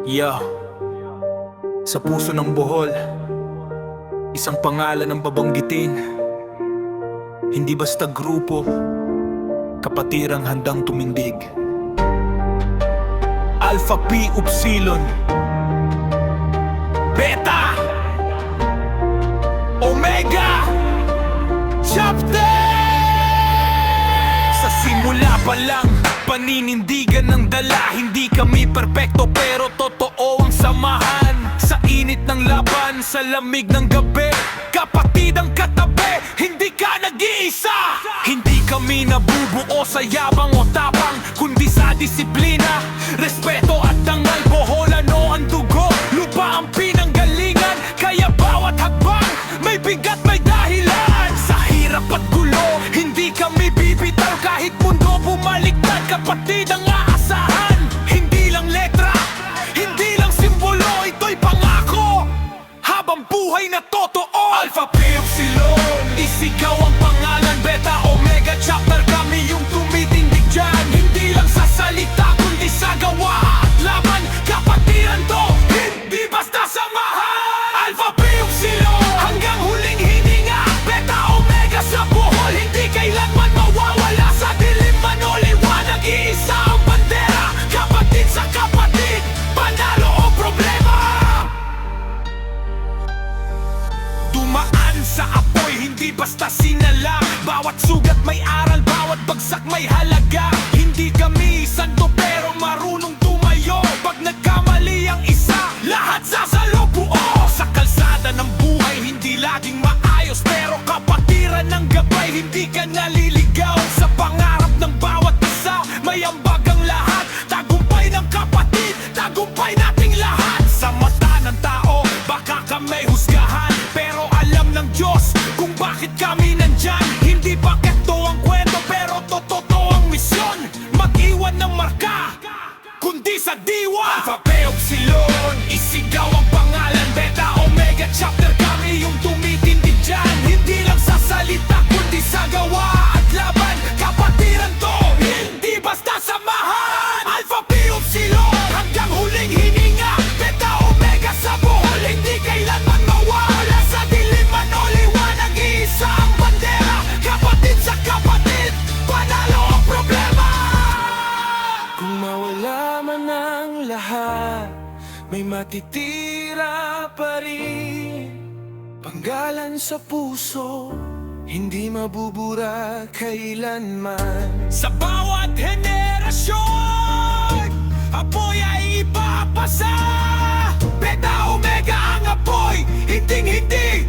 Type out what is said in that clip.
Yo, sa puso ng Bohol, isang pangalan ang babanggitin. Hindi basta grupo, kapatirang handang tumindig. Alpha Pi Upsilon, Beta, Omega, Chapter. Sa simula pa lang, paninindigan ng dala. Hindi kami perpekto pero totoo ang samahan. Sa init ng laban, sa lamig ng gabi, kapatid ang katabi, hindi ka nag-iisa. Hindi kami nabubuo sa yabang o tapang, kundi sa disiplina, respeto at dangal. Boholano ang dugo, lupa ang pinanggalingan. Kaya bawat hakbang, may bigat, may dahilan. Sa hirap at gulo, hindi kami bibitaw. Kahit mundo bumaliktad, kapatid ang aasahan. Hindi lang letra, hindi lang simbolo, ito'y pangako habang buhay na totoo. Alpha Pi Upsilon, isigaw ang pangalan. Beta, Omega, Chapter, kami yung tumitindig dyan. Hindi lang sa salita, kundi sa gawa at laban. Kapatiran to, hindi basta samahan. Alpha Pi Upsilon, hanggang huling hininga. Beta, Omega sa Bohol, hindi kailanman mawawala. Sa dilim man o liwanag, iisa ang bandera. Kapatid sa kapatid, panalo o problema. Dumaan sa apoy, hindi basta sinala. Bawat sugat may aral, bawat bagsak may halaga. Hindi kami santo pero marunong tumayo. Pag nagkamali ang isa, lahat sasalo buo. Sa kalsada ng buhay, hindi laging maayos, pero kapatiran ng gabay, hindi ka naliligaw. Sa pangarap ng bawat isa, may ambag ang lahat. Tagumpay ng kapatid, tagumpay nating lahat. Sa mata ng tao, baka kami husgahan, pero alam ng Diyos kung bakit kami nandyan. Hindi paketto ang kwento, pero totoo ang misyon. Mag-iwan ng marka, kundi sa diwa. Alpha Pi Upsilon, isigaw ang pangalan. Beta, Omega, Chapter, kami yung tumitindig dyan. Hindi lang sa salita, kundi sa gawa at laban. Kapatiran to, hindi basta samahan. Alpha Pi Upsilon, hanggang huling hininga. Beta, Omega sa Bohol, hindi kailanman mawala. Sa dilim man o liwanag, iisa ang bandera. Kapatid sa kapatid, panalo ang problema. Kung mawala man ang lahat, may matitira pa rin. Panggalan sa puso, hindi mabubura kailanman. Sa bawat henerasyon, apoy ay ipapasa. Beta, Omega ang apoy, hinding-hindi